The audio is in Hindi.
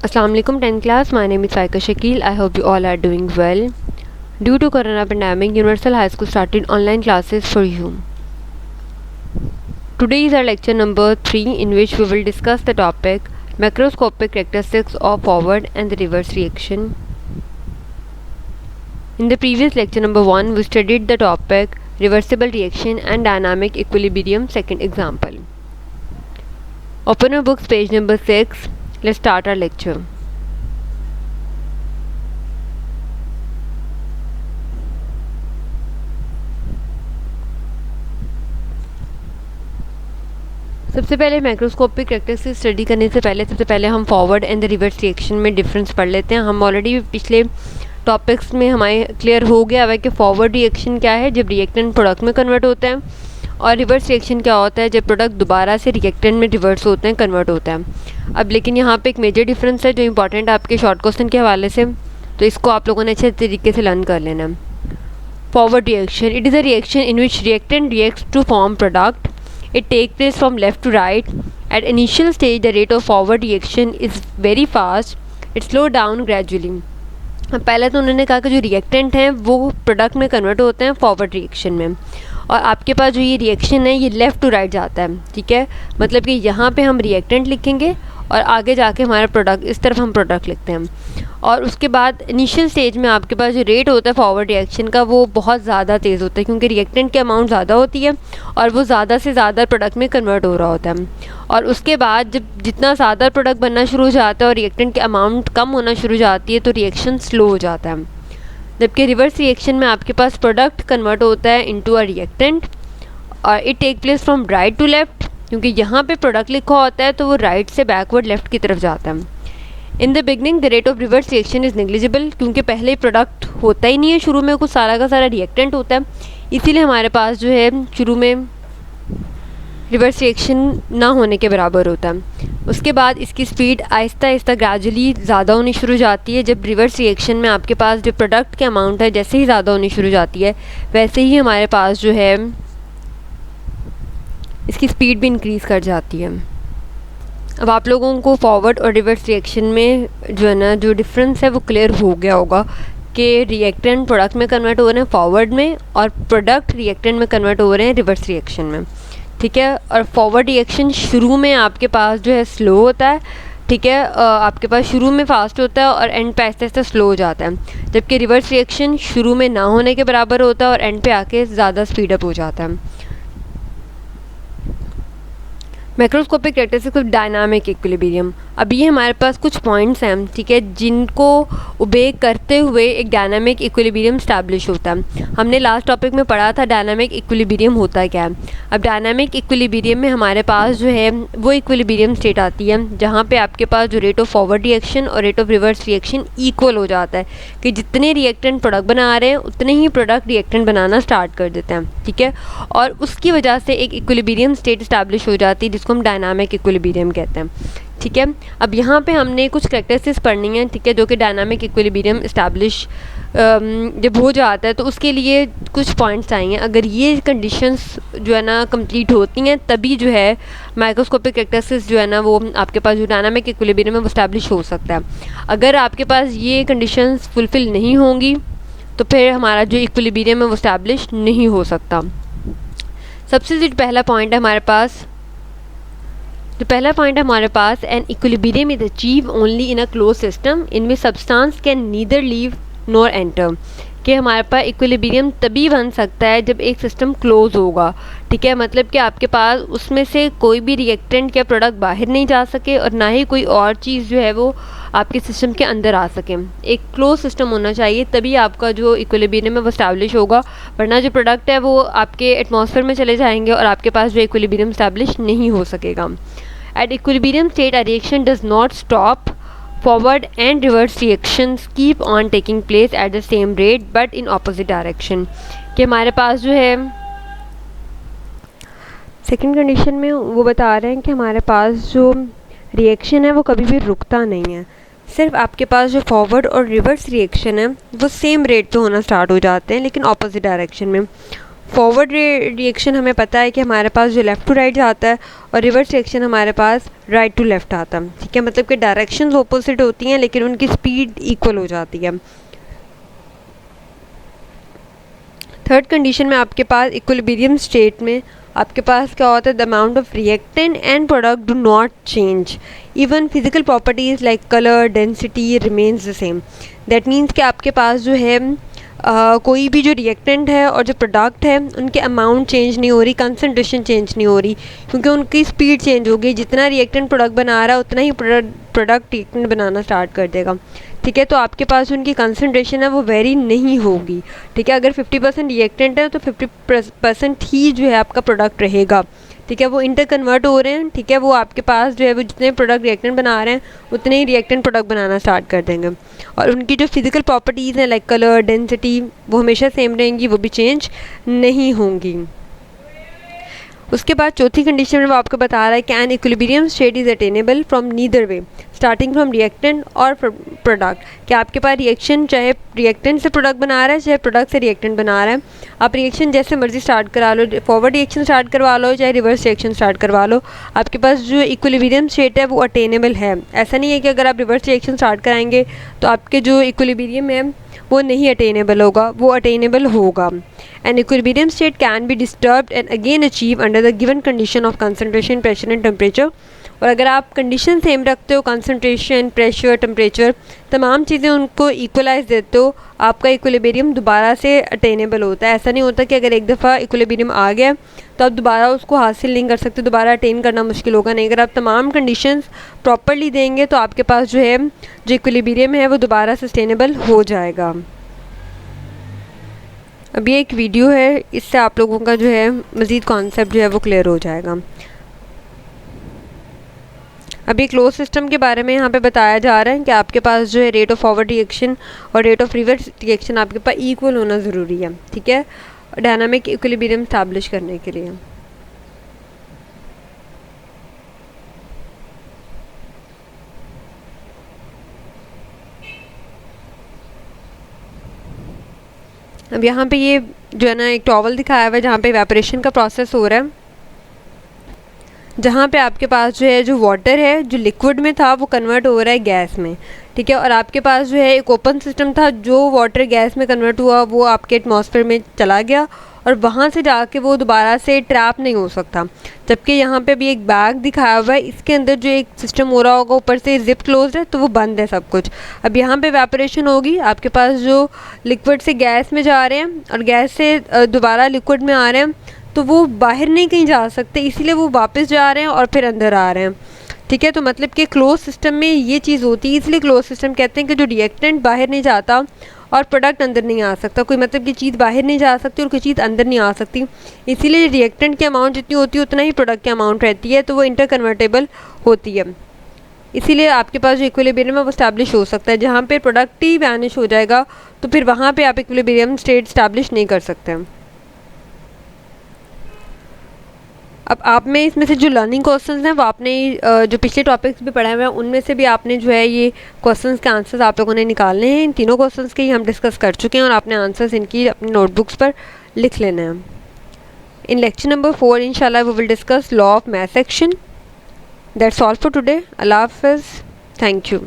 Assalamu alaikum 10th class. My name is Saika Shakil. I hope you all are doing well. Due to corona pandemic, Universal High School started online classes for you. Today is our lecture number 3 in which we will discuss the topic macroscopic characteristics of forward and the reverse reaction. In the previous lecture number 1, we studied the topic reversible reaction and dynamic equilibrium, second example. Open your books, page number 6. Let's start our lecture. सबसे पहले माइक्रोस्कोपिक कैरेक्टरिस्टिक्स स्टडी करने से पहले सबसे पहले हम forward and the reverse reaction में डिफरेंस पढ़ लेते हैं. हम ऑलरेडी पिछले टॉपिक्स में हमारे क्लियर हो गया है कि फॉरवर्ड रिएक्शन क्या है, जब रिएक्टेंट प्रोडक्ट में कन्वर्ट होता है, और रिवर्स रिएक्शन क्या होता है, जब प्रोडक्ट दोबारा से रिएक्टेंट में रिवर्स होते हैं, कन्वर्ट होता है. अब लेकिन यहाँ पे एक मेजर डिफरेंस है जो इंपॉर्टेंट आपके शॉर्ट क्वेश्चन के हवाले से, तो इसको आप लोगों ने अच्छे तरीके से लर्न कर लेना. Forward reaction, it is a reaction in which reactant reacts to form product. It takes place from left to right. At initial stage, the rate of forward reaction is very fast. It slows down gradually. पहले तो उन्होंने कहा कि जो रिएक्टेंट हैं वो प्रोडक्ट में कन्वर्ट होते हैं फॉरवर्ड रिएक्शन में, और आपके पास जो ये रिएक्शन है ये लेफ़्ट टू राइट जाता है. ठीक है, मतलब कि यहाँ पे हम रिएक्टेंट लिखेंगे और आगे जाके हमारा प्रोडक्ट, इस तरफ हम प्रोडक्ट लिखते हैं. और उसके बाद इनिशियल स्टेज में आपके पास जो रेट होता है फॉरवर्ड रिएक्शन का वो बहुत ज़्यादा तेज़ होता है, क्योंकि रिएक्टेंट की अमाउंट ज़्यादा होती है और वो ज़्यादा से ज़्यादा प्रोडक्ट में कन्वर्ट हो रहा होता है. और उसके बाद जब जितना ज़्यादा प्रोडक्ट बनना शुरू हो जाता है और रिएक्टेंट की अमाउंट कम होना शुरू हो जाती है तो रिएक्शन स्लो हो जाता है. जबकि रिवर्स रिएक्शन में आपके पास प्रोडक्ट कन्वर्ट होता है इनटू अ रिएक्टेंट, और it take place from right to left, क्योंकि यहाँ पे प्रोडक्ट लिखा होता है तो वो राइट से बैकवर्ड लेफ़्ट की तरफ जाता है. In the beginning the rate of reverse reaction is negligible, क्योंकि पहले ही प्रोडक्ट होता ही नहीं है, शुरू में कुछ सारा का सारा रिएक्टेंट होता है, इसीलिए हमारे पास जो है शुरू में रिवर्स रिएक्शन ना होने के बराबर होता है. उसके बाद इसकी स्पीड आहिस्ता आहिस्ता ग्रेजुअली ज़्यादा होनी शुरू हो जाती है. जब रिवर्स रिएक्शन में आपके पास जो प्रोडक्ट की अमाउंट है जैसे ही ज़्यादा होनी शुरू हो जाती है वैसे ही हमारे पास जो है इसकी स्पीड भी इंक्रीज़ कर जाती है. अब आप लोगों को फॉरवर्ड और रिवर्स रिएक्शन में जो है ना जो डिफरेंस है वो क्लियर हो गया होगा कि रिएक्टेंट प्रोडक्ट में कन्वर्ट हो रहे हैं फॉरवर्ड में और प्रोडक्ट रिएक्टेंट में कन्वर्ट हो रहे हैं रिवर्स रिएक्शन में. ठीक है, और फॉरवर्ड रिएक्शन शुरू में आपके पास जो है स्लो होता है. ठीक है, आपके पास शुरू में फास्ट होता है और एंड पे आहिस्ता आहिस्ता स्लो हो जाता है, जबकि रिवर्स रिएक्शन शुरू में ना होने के बराबर होता है और एंड पे आके ज़्यादा स्पीड अप हो जाता है. Macroscopic characteristics of dynamic equilibrium. अब ये हमारे पास कुछ पॉइंट्स हैं, ठीक है, जिनको ओबे करते हुए एक डायनामिक इक्विलिब्रियम स्टैब्लिश होता है. हमने लास्ट टॉपिक में पढ़ा था डायनामिक इक्विलिब्रियम होता क्या है. अब डायनामिक इक्विलिब्रियम में हमारे पास जो है वो इक्विलिब्रियम स्टेट आती है जहाँ पे आपके पास जो रेट ऑफ फॉरवर्ड रिएक्शन और rate of reverse reaction equal हो जाता है, कि जितने रिएक्टेंट प्रोडक्ट बना रहे हैं उतने ही प्रोडक्ट रिएक्टेंट बनाना स्टार्ट कर देते हैं. ठीक है, और उसकी वजह से एक इक्विलिब्रियम स्टेट इस्टेब्लिश हो जाती है जिसको हम डायनामिक इक्विलिब्रियम कहते हैं. ठीक है, अब यहाँ पे हमने कुछ कैरेक्टरिस्टिक्स पढ़नी है, ठीक है, जो कि डायनामिक इक्विलिब्रियम इस्टेब्लिश जब हो जाता है तो उसके लिए कुछ पॉइंट्स आएंगे. अगर ये कंडीशंस जो है ना कंप्लीट होती हैं तभी जो है माइक्रोस्कोपिक कैरेक्टरिस्टिक्स जो है ना वो आपके पास जो डायनामिक इक्विलिब्रियम है वो इस्टेब्लिश हो सकता है. अगर आपके पास ये कंडीशंस फुलफ़िल नहीं होंगी तो फिर हमारा जो इक्विलिब्रियम है वो इस्टेब्लिश नहीं हो सकता. सबसे जो पहला पॉइंट है हमारे पास, an equilibrium is achieve only in a close system in which substance can neither leave nor enter. कि हमारे पास इक्विलिब्रियम तभी बन सकता है जब एक सिस्टम क्लोज होगा. ठीक है, मतलब कि आपके पास उसमें से कोई भी रिएक्टेंट या प्रोडक्ट बाहर नहीं जा सके और ना ही कोई और चीज़ जो है वो आपके सिस्टम के अंदर आ सके. एक क्लोज सिस्टम होना चाहिए तभी आपका जो इक्विलिब्रियम है वो इस्टेब्लिश होगा, वरना जो प्रोडक्ट है वो आपके एटमॉस्फेयर में चले जाएंगे और आपके पास जो इक्विलिब्रियम इस्टेब्लिश नहीं हो सकेगा. At equilibrium state a reaction does not stop. Forward and reverse reactions keep on taking place at the same rate but in opposite direction. कि हमारे पास जो है सेकंड कंडीशन में वो बता रहे हैं कि हमारे पास जो रिएक्शन है वो कभी भी रुकता नहीं है. सिर्फ आपके पास जो फॉरवर्ड और रिवर्स रिएक्शन है वो सेम रेट पे होना स्टार्ट हो जाते हैं लेकिन ऑपोजिट डायरेक्शन में. फॉरवर्ड रिएक्शन हमें पता है कि हमारे पास जो लेफ़्ट टू राइट जाता है और रिवर्स रिएक्शन हमारे पास राइट टू लेफ़्ट आता है, ठीक है। मतलब कि डायरेक्शंस ऑपोजिट होती हैं लेकिन उनकी स्पीड इक्वल हो जाती है। थर्ड कंडीशन में आपके पास इक्विलिब्रियम स्टेट में आपके पास क्या होता है, the amount of reactant and product do not change, even physical properties like colour density remains the same. That means कि आपके पास जो है कोई भी जो रिएक्टेंट है और जो प्रोडक्ट है उनके अमाउंट चेंज नहीं हो रही, कंसनट्रेशन चेंज नहीं हो रही, क्योंकि उनकी स्पीड चेंज हो गई। जितना रिएक्टेंट प्रोडक्ट बना रहा है उतना ही प्रोडक्ट रिएक्टेंट बनाना स्टार्ट कर देगा, ठीक है। तो आपके पास उनकी कंसनट्रेशन है वो वेरी नहीं होगी, ठीक है। अगर 50% रिएक्टेंट है तो 50% ही जो है आपका प्रोडक्ट रहेगा, ठीक है। वो इंटर कन्वर्ट हो रहे हैं, ठीक है। वो आपके पास जो है वो जितने प्रोडक्ट रिएक्टेंट बना रहे हैं उतने ही रिएक्टेंट प्रोडक्ट बनाना स्टार्ट कर देंगे, और उनकी जो फिजिकल प्रॉपर्टीज़ हैं लाइक कलर डेंसिटी वो हमेशा सेम रहेंगी, वो भी चेंज नहीं होंगी। उसके बाद चौथी कंडीशन में वो आपको बता रहा है कि an equilibrium state is attainable from neither way starting from reactant और प्रोडक्ट, कि आपके पास रिएक्शन चाहे रिएक्टेंट से प्रोडक्ट बना रहा है चाहे प्रोडक्ट से रिएक्टेंट बना रहा है, आप रिएक्शन जैसे मर्जी स्टार्ट करा लो, फॉरवर्ड रिएक्शन स्टार्ट करवा लो चाहे रिवर्स रिएक्शन स्टार्ट करवा लो, आपके पास जो इक्विलिब्रियम स्टेट है वो अटेनेबल है। ऐसा नहीं है कि अगर आप रिवर्स रिएक्शन स्टार्ट कराएंगे तो आपके जो इक्विलिब्रियम है वो नहीं अटेनेबल होगा, वो अटेनेबल होगा। An equilibrium state can be disturbed and again achieved under the given condition of concentration, pressure and temperature। और अगर आप कंडीशन सेम रखते हो, कंसनट्रेशन, प्रेशर, टेम्परेचर, तमाम चीज़ें उनको इक्वलाइज देते हो, आपका इक्विलिब्रियम दोबारा से अटेनेबल होता है। ऐसा नहीं होता कि अगर एक दफ़ा इक्विलिब्रियम आ गया तो आप दोबारा उसको हासिल नहीं कर सकते, दोबारा अटेन करना मुश्किल होगा। नहीं, अगर आप तमाम कंडीशंस प्रॉपरली देंगे तो आपके पास जो है जो इक्विलिब्रियम है वो दोबारा सस्टेनेबल हो जाएगा। अब ये एक वीडियो है, इससे आप लोगों का जो है मज़ीद कॉन्सेप्ट जो है वो क्लियर हो जाएगा। अभी क्लोज सिस्टम के बारे में यहाँ पे बताया जा रहा है कि आपके पास जो है रेट ऑफ फॉरवर्ड रिएक्शन और रेट ऑफ रिवर्स रिएक्शन आपके पास इक्वल होना ज़रूरी है, ठीक है, डायनामिक इक्विलिब्रियम इस्टेब्लिश करने के लिए। अब यहाँ पे ये जो है ना एक टॉवल दिखाया हुआ है जहाँ पे इवेपोरेशन का प्रोसेस हो रहा है, जहाँ पे आपके पास जो है जो वाटर है जो लिक्विड में था वो कन्वर्ट हो रहा है गैस में, ठीक है। और आपके पास जो है एक ओपन सिस्टम था, जो वाटर गैस में कन्वर्ट हुआ वो आपके एटमॉस्फेयर में चला गया और वहाँ से जाके वो दोबारा से ट्रैप नहीं हो सकता। जबकि यहाँ पे भी एक बैग दिखाया हुआ है, इसके अंदर जो एक सिस्टम हो रहा होगा ऊपर से जिप क्लोज है तो वो बंद है सब कुछ। अब यहाँ पे इवेपोरेशन होगी, आपके पास जो लिक्विड से गैस में जा रहे हैं और गैस से दोबारा लिक्विड में आ रहे हैं तो वो बाहर नहीं कहीं जा सकते, इसीलिए वो वापस जा रहे हैं और फिर अंदर आ रहे हैं, ठीक है। तो मतलब कि क्लोज सिस्टम में ये चीज़ होती है, इसलिए क्लोज सिस्टम कहते हैं कि जो रिएक्टेंट बाहर नहीं जाता और प्रोडक्ट अंदर नहीं आ सकता। कोई मतलब कि चीज़ बाहर नहीं जा सकती और कोई चीज़ अंदर नहीं आ सकती, इसीलिए रिएक्टेंट की अमाउंट जितनी होती है उतना ही प्रोडक्ट की अमाउंट रहती है, तो वो इंटर कन्वर्टेबल होती है। इसीलिए आपके पास जो इक्विलिब्रियम है वो स्टैब्लिश हो सकता है। जहाँ पे प्रोडक्ट ही वैनिश हो जाएगा तो फिर वहाँ पे आप इक्विलिब्रियम स्टेट स्टैब्लिश नहीं कर सकते। अब आप में इसमें से जो लर्निंग क्वेश्चंस हैं वो आपने जो पिछले टॉपिक्स भी पढ़े हुए हैं उनमें से भी आपने जो है ये क्वेश्चंस के आंसर्स आप लोगों ने निकालने हैं। इन तीनों क्वेश्चंस के ही हम डिस्कस कर चुके हैं और आपने आंसर्स इनकी अपनी नोटबुक्स पर लिख लेना है। इन लेक्चर नंबर 4 इंशाल्लाह we will discuss law of math section. That's all for today. अल्लाह हाफ़िज़। Thank you.